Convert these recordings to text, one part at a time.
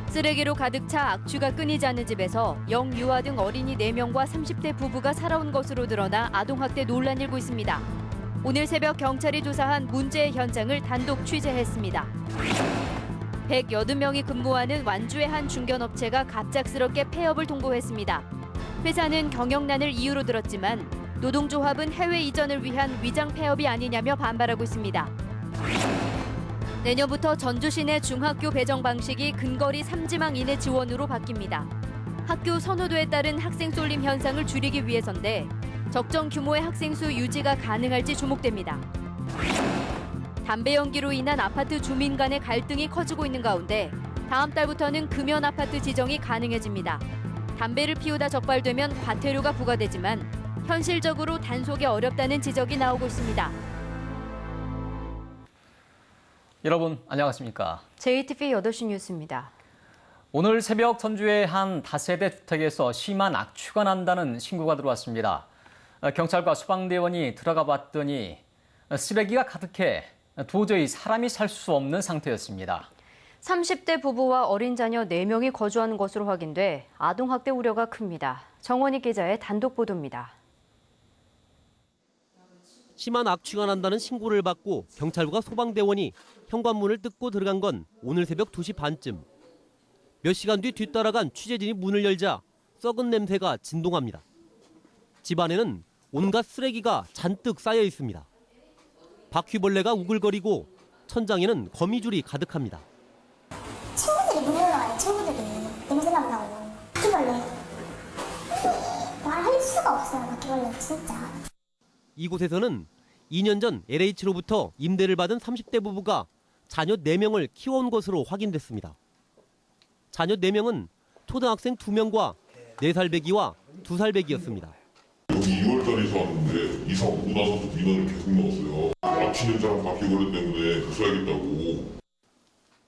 쓰레기로 가득 차 악취가 끊이지 않는 집에서 영유아 등 어린이 4명과 30대 부부가 살아온 것으로 드러나 아동학대 논란이 일고 있습니다. 오늘 새벽 경찰이 조사한 문제의 현장을 단독 취재했습니다. 180명이 근무하는 완주의 한 중견업체가 갑작스럽게 폐업을 통보했습니다. 회사는 경영난을 이유로 들었지만 노동조합은 해외 이전을 위한 위장 폐업이 아니냐며 반발하고 있습니다. 내년부터 전주 시내 중학교 배정 방식이 근거리 3지망 이내 지원으로 바뀝니다. 학교 선호도에 따른 학생 쏠림 현상을 줄이기 위해서인데 적정 규모의 학생 수 유지가 가능할지 주목됩니다. 담배 연기로 인한 아파트 주민 간의 갈등이 커지고 있는 가운데 다음 달부터는 금연 아파트 지정이 가능해집니다. 담배를 피우다 적발되면 과태료가 부과되지만 현실적으로 단속이 어렵다는 지적이 나오고 있습니다. 여러분 안녕하십니까? JTV 8시 뉴스입니다. 오늘 새벽 전주의 한 다세대 주택에서 심한 악취가 난다는 신고가 들어왔습니다. 경찰과 소방대원이 들어가 봤더니 쓰레기가 가득해 도저히 사람이 살 수 없는 상태였습니다. 30대 부부와 어린 자녀 4명이 거주하는 것으로 확인돼 아동학대 우려가 큽니다. 정원희 기자의 단독 보도입니다. 심한 악취가 난다는 신고를 받고 경찰과 소방대원이 현관문을 뜯고 들어간 건 오늘 새벽 2시 반쯤. 몇 시간 뒤 뒤따라간 취재진이 문을 열자 썩은 냄새가 진동합니다. 집 안에는 온갖 쓰레기가 잔뜩 쌓여 있습니다. 바퀴벌레가 우글거리고 천장에는 거미줄이 가득합니다. 친구들이 문에 올라와요. 친구들이 냄새만 나고 바퀴벌레 말할 수가 없어요. 바퀴벌레 진짜. 이곳에서는 2년 전 LH로부터 임대를 받은 30대 부부가 자녀 4명을 키워온 것으로 확인됐습니다. 자녀 4명은 초등학생 2명과 4살 배기와 2살 배기였습니다. 여기 2월달에 이사 왔는데 이사 오고 나서부터 인원을 계속 넣었어요. 악취 냄새랑 바퀴벌레 때문에 없어야겠다고.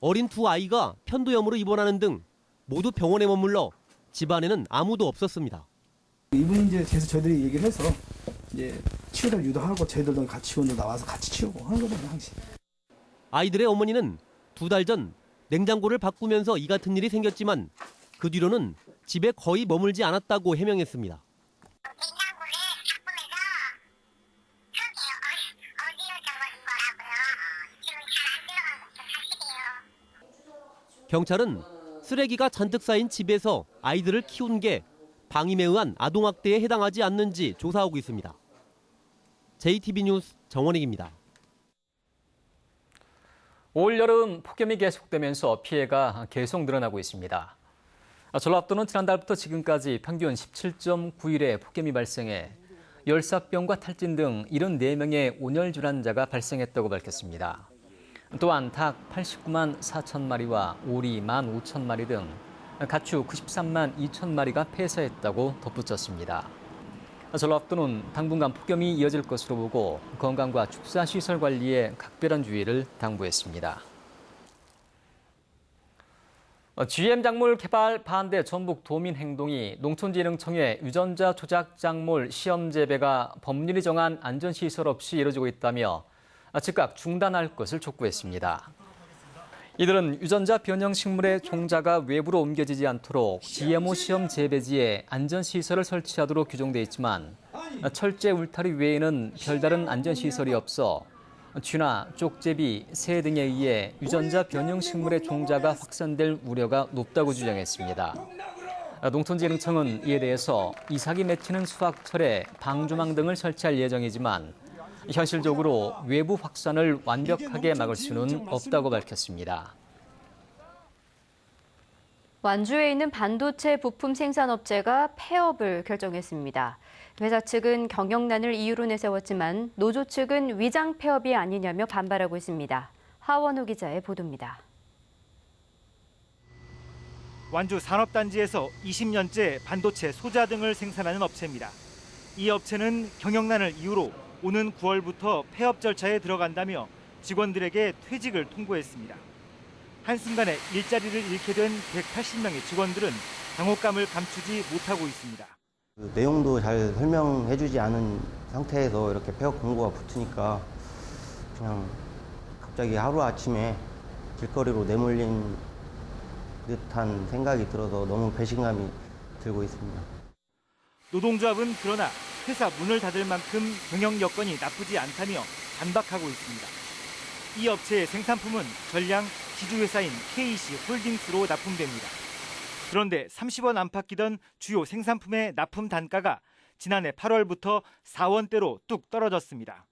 어린 2아이가 편도염으로 입원하는 등 모두 병원에 머물러 집안에는 아무도 없었습니다. 이분이 이제 계속 저희들이 얘기를 해서 이제 치우를 유도하고 저희들도 같이 오늘 나와서 같이 치우고 하는 거거든요, 항상. 아이들의 어머니는 2달 전 냉장고를 바꾸면서 이 같은 일이 생겼지만 그 뒤로는 집에 거의 머물지 않았다고 해명했습니다. 냉장고를 바꾸면서 어디로 적어준 거라고요. 지금 잘 안 들어간 것도 사실이에요. 경찰은 쓰레기가 잔뜩 쌓인 집에서 아이들을 키운 게 방임에 의한 아동학대에 해당하지 않는지 조사하고 있습니다. JTB 뉴스 정원익입니다. 올 여름 폭염이 계속되면서 피해가 계속 늘어나고 있습니다. 전라북도는 지난달부터 지금까지 평균 17.9일의 폭염이 발생해 열사병과 탈진 등 74명의 온열 질환자가 발생했다고 밝혔습니다. 또한 닭 89만 4천 마리와 오리 1만 5천 마리 등 가축 93만 2천 마리가 폐사했다고 덧붙였습니다. 전라북도는 당분간 폭염이 이어질 것으로 보고 건강과 축사시설 관리에 각별한 주의를 당부했습니다. GM 작물 개발 반대 전북 도민 행동이 농촌진흥청의 유전자 조작 작물 시험 재배가 법률이 정한 안전시설 없이 이뤄지고 있다며 즉각 중단할 것을 촉구했습니다. 이들은 유전자 변형 식물의 종자가 외부로 옮겨지지 않도록 GMO 시험 재배지에 안전시설을 설치하도록 규정돼 있지만 철제 울타리 외에는 별다른 안전시설이 없어 쥐나 쪽제비, 새 등에 의해 유전자 변형 식물의 종자가 확산될 우려가 높다고 주장했습니다. 농촌진흥청은 이에 대해서 이삭이 맺히는 수확철에 방조망 등을 설치할 예정이지만 현실적으로 외부 확산을 완벽하게 막을 수는 없다고 밝혔습니다. 완주에 있는 반도체 부품 생산업체가 폐업을 결정했습니다. 회사 측은 경영난을 이유로 내세웠지만 노조 측은 위장 폐업이 아니냐며 반발하고 있습니다. 하원우 기자의 보도입니다. 완주 산업단지에서 20년째 반도체 소자 등을 생산하는 업체입니다. 이 업체는 경영난을 이유로 오는 9월부터 폐업 절차에 들어간다며 직원들에게 퇴직을 통보했습니다. 한순간에 일자리를 잃게 된 180명의 직원들은 당혹감을 감추지 못하고 있습니다. 내용도 잘 설명해주지 않은 상태에서 이렇게 폐업 공고가 붙으니까 그냥 갑자기 하루아침에 길거리로 듯한 생각이 들어서 너무 배신감이 들고 있습니다. 노동조합은 그러나 회사 문을 닫을 만큼 경영 여건이 나쁘지 않다며 반박하고 있습니다. 이 업체의 생산품은 전량 지주회사인 KC 홀딩스로 납품됩니다. 그런데 30원 안팎 끼던 주요 생산품의 납품 단가가 지난해 8월부터 4원대로 뚝 떨어졌습니다.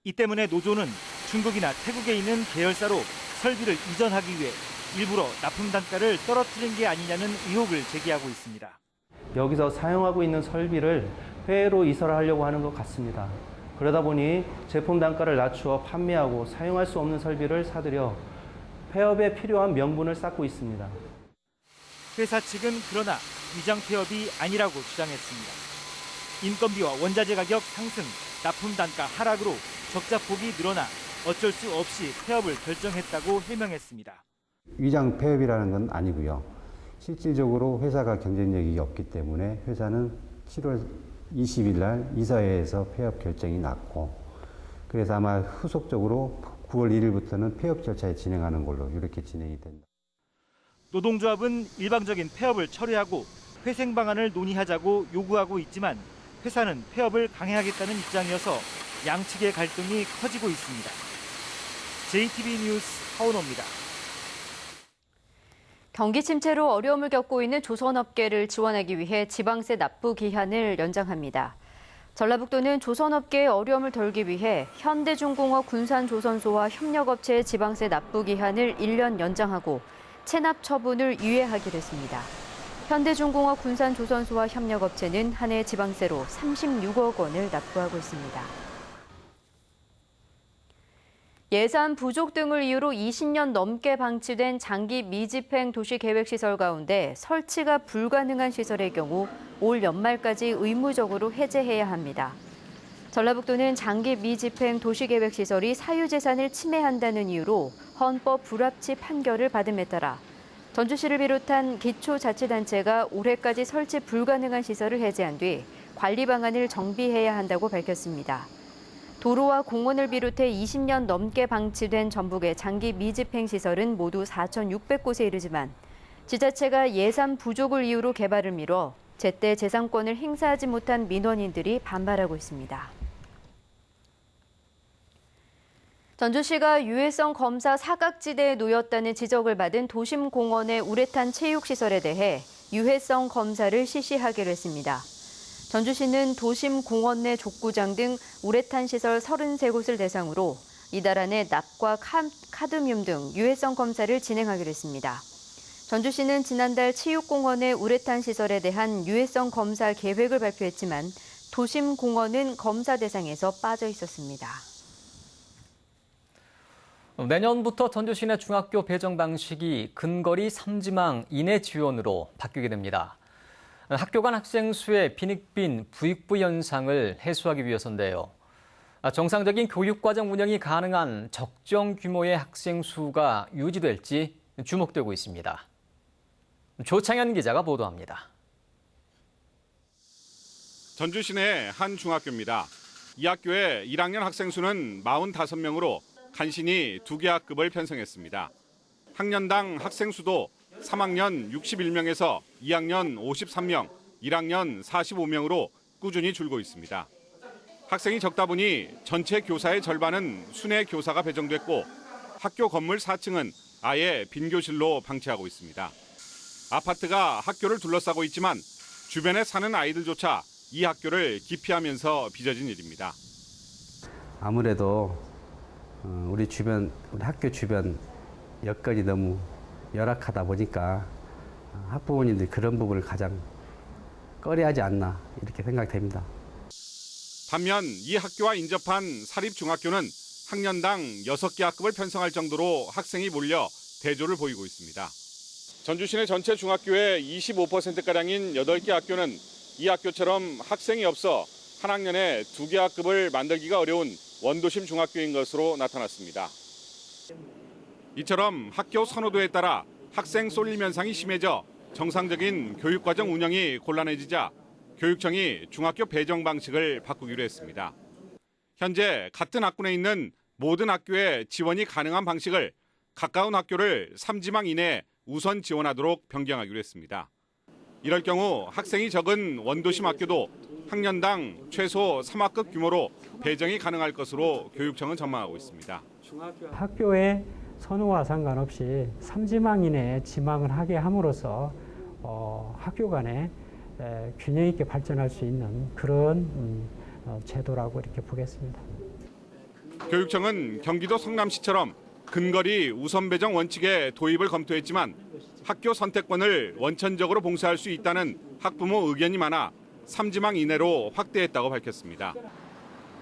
이 때문에 노조는 중국이나 태국에 있는 계열사로 설비를 이전하기 위해 일부러 납품 단가를 떨어뜨린 게 아니냐는 의혹을 제기하고 있습니다. 여기서 사용하고 있는 설비를 해외로 이설하려고 하는 것 같습니다. 그러다 보니 제품 단가를 낮추어 판매하고 사용할 수 없는 설비를 사들여 폐업에 필요한 명분을 쌓고 있습니다. 회사 측은 그러나 위장 폐업이 아니라고 주장했습니다. 인건비와 원자재 가격 상승, 납품 단가 하락으로 적자 폭이 늘어나 어쩔 수 없이 폐업을 결정했다고 해명했습니다. 위장 폐업이라는 건 아니고요. 실질적으로 회사가 경쟁력이 없기 때문에 회사는 7월 20일 날 이사회에서 폐업 결정이 났고, 그래서 아마 후속적으로 9월 1일부터는 폐업 절차에 진행하는 걸로 이렇게 진행이 된다. 노동조합은 일방적인 폐업을 철회하고 회생 방안을 논의하자고 요구하고 있지만 회사는 폐업을 강행하겠다는 입장이어서 양측의 갈등이 커지고 있습니다. JTB 뉴스 하원호입니다. 경기 침체로 어려움을 겪고 있는 조선업계를 지원하기 위해 지방세 납부 기한을 연장합니다. 전라북도는 조선업계의 어려움을 덜기 위해 현대중공업 군산조선소와 협력업체의 지방세 납부 기한을 1년 연장하고 체납 처분을 유예하기로 했습니다. 현대중공업 군산조선소와 협력업체는 한 해 지방세로 36억 원을 납부하고 있습니다. 예산 부족 등을 이유로 20년 넘게 방치된 장기 미집행 도시계획시설 가운데 설치가 불가능한 시설의 경우 올 연말까지 의무적으로 해제해야 합니다. 전라북도는 장기 미집행 도시계획시설이 사유재산을 침해한다는 이유로 헌법 불합치 판결을 받음에 따라 전주시를 비롯한 기초자치단체가 올해까지 설치 불가능한 시설을 해제한 뒤 관리 방안을 정비해야 한다고 밝혔습니다. 도로와 공원을 비롯해 20년 넘게 방치된 전북의 장기 미집행 시설은 모두 4,600곳에 이르지만 지자체가 예산 부족을 이유로 개발을 미뤄 제때 재산권을 행사하지 못한 민원인들이 반발하고 있습니다. 전주시가 유해성 검사 사각지대에 놓였다는 지적을 받은 도심공원의 우레탄 체육시설에 대해 유해성 검사를 실시하기로 했습니다. 전주시는 도심공원 내 족구장 등 우레탄 시설 33곳을 대상으로 이달 안에 납과 카드뮴 등 유해성 검사를 진행하기로 했습니다. 전주시는 지난달 체육공원의 우레탄 시설에 대한 유해성 검사 계획을 발표했지만 도심공원은 검사 대상에서 빠져 있었습니다. 내년부터 전주시 내 중학교 배정 방식이 근거리 3지망 이내 지원으로 바뀌게 됩니다. 학교 간 학생 수의 빈익빈 부익부 현상을 해소하기 위해서인데요. 정상적인 교육과정 운영이 가능한 적정 규모의 학생 수가 유지될지 주목되고 있습니다. 조창현 기자가 보도합니다. 전주시 내 한 중학교입니다. 이 학교의 1학년 학생 수는 45명으로 간신히 2개 학급을 편성했습니다. 학년당 학생 수도 3학년 61명에서 2학년 53명, 1학년 45명으로 꾸준히 줄고 있습니다. 학생이 적다 보니 전체 교사의 절반은 순회 교사가 배정됐고 학교 건물 4층은 아예 빈 교실로 방치하고 있습니다. 아파트가 학교를 둘러싸고 있지만 주변에 사는 아이들조차 이 학교를 기피하면서 빚어진 일입니다. 아무래도 우리 학교 주변 여건이 너무 열악하다 보니까 학부모님들이 그런 부분을 가장 꺼려하지 않나 이렇게 생각됩니다. 반면 이 학교와 인접한 사립중학교는 학년당 6개 학급을 편성할 정도로 학생이 몰려 대조를 보이고 있습니다. 전주시 내 전체 중학교의 25%가량인 8개 학교는 이 학교처럼 학생이 없어 한 학년에 2개 학급을 만들기가 어려운 원도심 중학교인 것으로 나타났습니다. 이처럼 학교 선호도에 따라 학생 쏠림 현상이 심해져 정상적인 교육과정 운영이 곤란해지자 교육청이 중학교 배정 방식을 바꾸기로 했습니다. 현재 같은 학군에 있는 모든 학교에 지원이 가능한 방식을 가까운 학교를 3지망 이내에 우선 지원하도록 변경하기로 했습니다. 이럴 경우 학생이 적은 원도심 학교도 학년당 최소 3학급 규모로 배정이 가능할 것으로 교육청은 전망하고 있습니다. 학교의 선호와 상관없이 3지망 이내에 지망을 하게 함으로써 학교 간에 균형 있게 발전할 수 있는 그런 제도라고 이렇게 보겠습니다. 교육청은 경기도 성남시처럼 근거리 우선 배정 원칙의 도입을 검토했지만 학교 선택권을 원천적으로 봉쇄할 수 있다는 학부모 의견이 많아 3지망 이내로 확대했다고 밝혔습니다.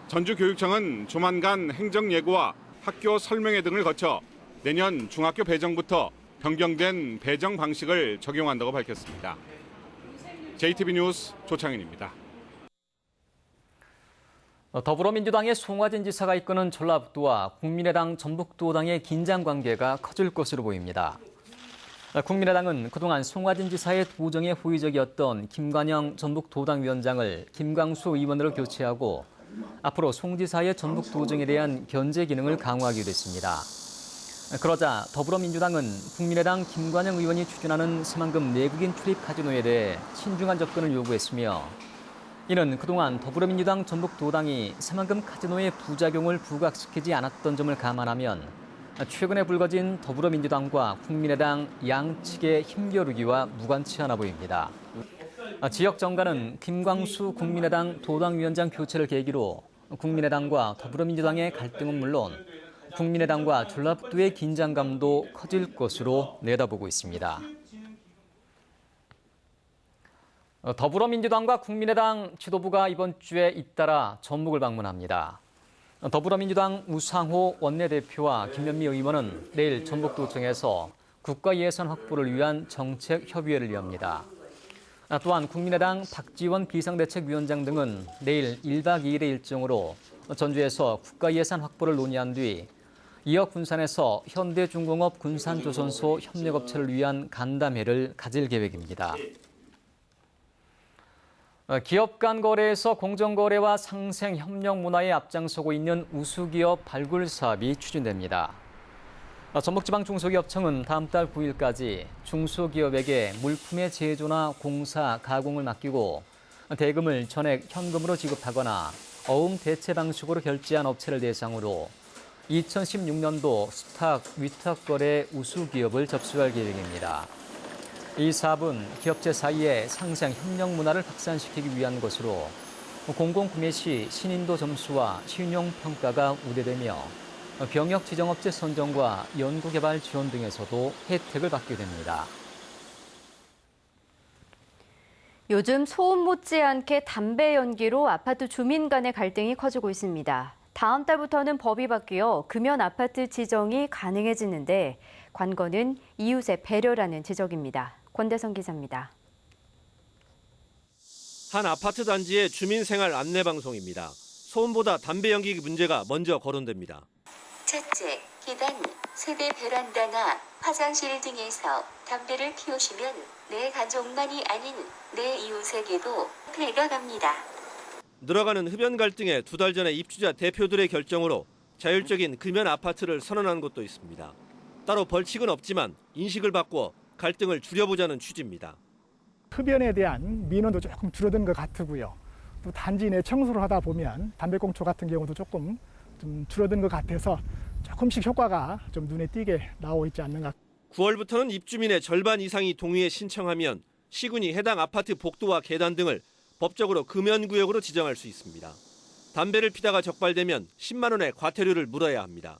전주교육청은 조만간 행정예고와 학교 설명회 등을 거쳐 내년 중학교 배정부터 변경된 배정 방식을 적용한다고 밝혔습니다. JTB 뉴스 조창현입니다. 더불어민주당의 송화진 지사가 이끄는 전라북도와 국민의당 전북도당의 긴장 관계가 커질 것으로 보입니다. 국민의당은 그동안 송화진 지사의 도정에 호의적이었던 김관영 전북도당 위원장을 김광수 의원으로 교체하고 앞으로 송 지사의 전북도정에 대한 견제 기능을 강화하기로 했습니다. 그러자 더불어민주당은 국민의당 김관영 의원이 추진하는 새만금 내국인 출입 카지노에 대해 신중한 접근을 요구했으며 이는 그동안 더불어민주당 전북도당이 새만금 카지노의 부작용을 부각시키지 않았던 점을 감안하면 최근에 불거진 더불어민주당과 국민의당 양측의 힘겨루기와 무관치 않아 보입니다. 지역 정가는 김광수 국민의당 도당위원장 교체를 계기로 국민의당과 더불어민주당의 갈등은 물론 국민의당과 전라북도의 긴장감도 커질 것으로 내다보고 있습니다. 더불어민주당과 국민의당 지도부가 이번 주에 잇따라 전북을 방문합니다. 더불어민주당 우상호 원내대표와 김현미 의원은 내일 전북도청에서 국가예산 확보를 위한 정책협의회를 엽니다. 또한 국민의당 박지원 비상대책위원장 등은 내일 1박 2일의 일정으로 전주에서 국가예산 확보를 논의한 뒤 이어 군산에서 현대중공업 군산조선소 협력업체를 위한 간담회를 가질 계획입니다. 기업 간 거래에서 공정거래와 상생협력 문화에 앞장서고 있는 우수기업 발굴 사업이 추진됩니다. 전북지방중소기업청은 다음 달 9일까지 중소기업에게 물품의 제조나 공사, 가공을 맡기고 대금을 전액 현금으로 지급하거나 어음 대체 방식으로 결제한 업체를 대상으로 2016년도 수탁, 위탁거래 우수기업을 접수할 계획입니다. 이 사업은 기업체 사이의 상생 협력 문화를 확산시키기 위한 것으로 공공구매 시 신인도 점수와 신용 평가가 우대되며 병역 지정업체 선정과 연구개발 지원 등에서도 혜택을 받게 됩니다. 요즘 소음 못지않게 담배 연기로 아파트 주민 간의 갈등이 커지고 있습니다. 다음 달부터는 법이 바뀌어 금연 아파트 지정이 가능해지는데 관건은 이웃의 배려라는 지적입니다. 권대성 기자입니다. 한 아파트 단지의 주민생활 안내 방송입니다. 소음보다 담배 연기 문제가 먼저 거론됩니다. 첫째, 계단, 세대 베란다나 화장실 등에서 담배를 피우시면 내 가족만이 아닌 내 이웃에게도 피해가 갑니다. 늘어가는 흡연 갈등에 2달 전에 입주자 대표들의 결정으로 자율적인 금연 아파트를 선언한 곳도 있습니다. 따로 벌칙은 없지만 인식을 바꿔 갈등을 줄여보자는 취지입니다. 흡연에 대한 민원도 조금 줄어든 것 같고요. 또 단지 내 청소를 하다 보면 담배꽁초 같은 경우도 조금 좀 줄어든 것 같아서 조금씩 효과가 좀 눈에 띄게 나오고 있지 않는가. 9월부터는 입주민의 절반 이상이 동의에 신청하면 시군이 해당 아파트 복도와 계단 등을 법적으로 금연구역으로 지정할 수 있습니다. 담배를 피다가 적발되면 10만 원의 과태료를 물어야 합니다.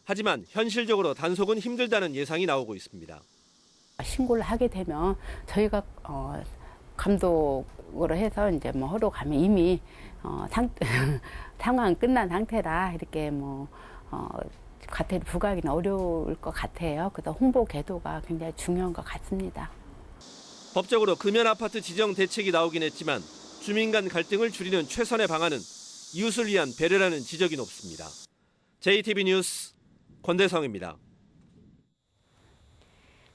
하지만 현실적으로 단속은 힘들다는 예상이 나오고 있습니다. 신고를 하게 되면 저희가 감독으로 해서 이제 뭐 하러 가면 이미 상황은 끝난 상태라 이렇게 과태료 부과하기는 어려울 것 같아요. 그래서 홍보 궤도가 굉장히 중요한 것 같습니다. 법적으로 금연 아파트 지정 대책이 나오긴 했지만 주민 간 갈등을 줄이는 최선의 방안은 이웃을 위한 배려라는 지적이 높습니다. JTB 뉴스 권대성입니다.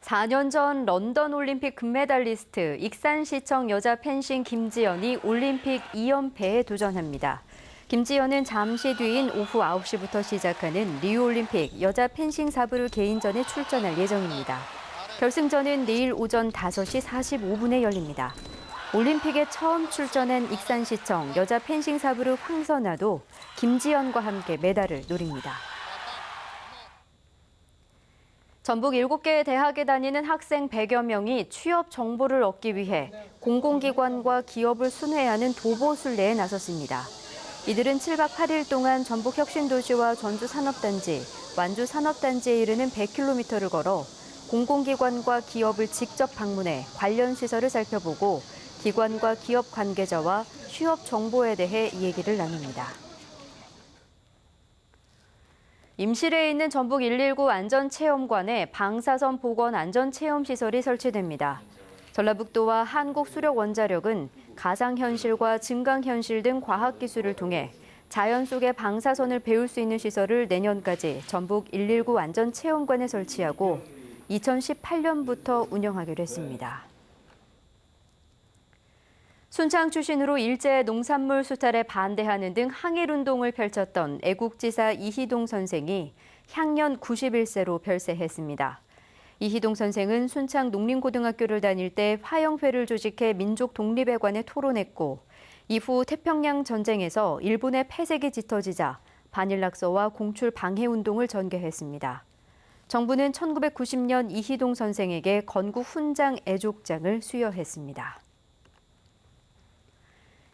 4년 전 런던 올림픽 금메달리스트 익산시청 여자 펜싱 김지연이 올림픽 2연패에 도전합니다. 김지연은 잠시 뒤인 오후 9시부터 시작하는 리우올림픽 여자 펜싱 사부르 개인전에 출전할 예정입니다. 결승전은 내일 오전 5시 45분에 열립니다. 올림픽에 처음 출전한 익산시청 여자 펜싱 사부르 황선아도 김지연과 함께 메달을 노립니다. 전북 7개의 대학에 다니는 학생 100여 명이 취업 정보를 얻기 위해 공공기관과 기업을 순회하는 도보순례에 나섰습니다. 이들은 7박 8일 동안 전북 혁신도시와 전주산업단지, 완주산업단지에 이르는 100km를 걸어 공공기관과 기업을 직접 방문해 관련 시설을 살펴보고 기관과 기업 관계자와 취업 정보에 대해 얘기를 나눕니다. 임실에 있는 전북 119 안전체험관에 방사선 보건 안전체험시설이 설치됩니다. 전라북도와 한국수력원자력은 가상현실과 증강현실 등 과학기술을 통해 자연 속의 방사선을 배울 수 있는 시설을 내년까지 전북 119 안전체험관에 설치하고 2018년부터 운영하기로 했습니다. 순창 출신으로 일제 농산물 수탈에 반대하는 등 항일운동을 펼쳤던 애국지사 이희동 선생이 향년 91세로 별세했습니다. 이희동 선생은 순창 농림고등학교를 다닐 때 화영회를 조직해 민족 독립에 관해 토론했고 이후 태평양 전쟁에서 일본의 패색이 짙어지자 반일낙서와 공출 방해 운동을 전개했습니다. 정부는 1990년 이희동 선생에게 건국 훈장 애족장을 수여했습니다.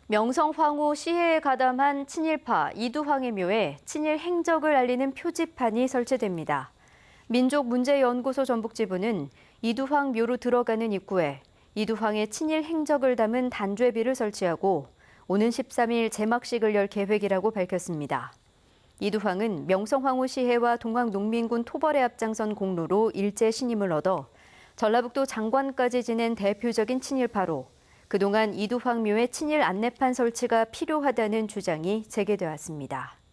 명성 황후 시해에 가담한 친일파 이두황의 묘에 친일 행적을 알리는 표지판이 설치됩니다. 민족문제연구소 전북지부는 이두황 묘로 들어가는 입구에 이두황의 친일 행적을 담은 단죄비를 설치하고 오는 13일 제막식을 열 계획이라고 밝혔습니다. 이두황은 명성황후 시해와 동학농민군 토벌에 앞장선 공로로 일제 신임을 얻어 전라북도 장관까지 지낸 대표적인 친일파로 그동안 이두황 묘의 친일 안내판 설치가 필요하다는 주장이 제기되었습니다.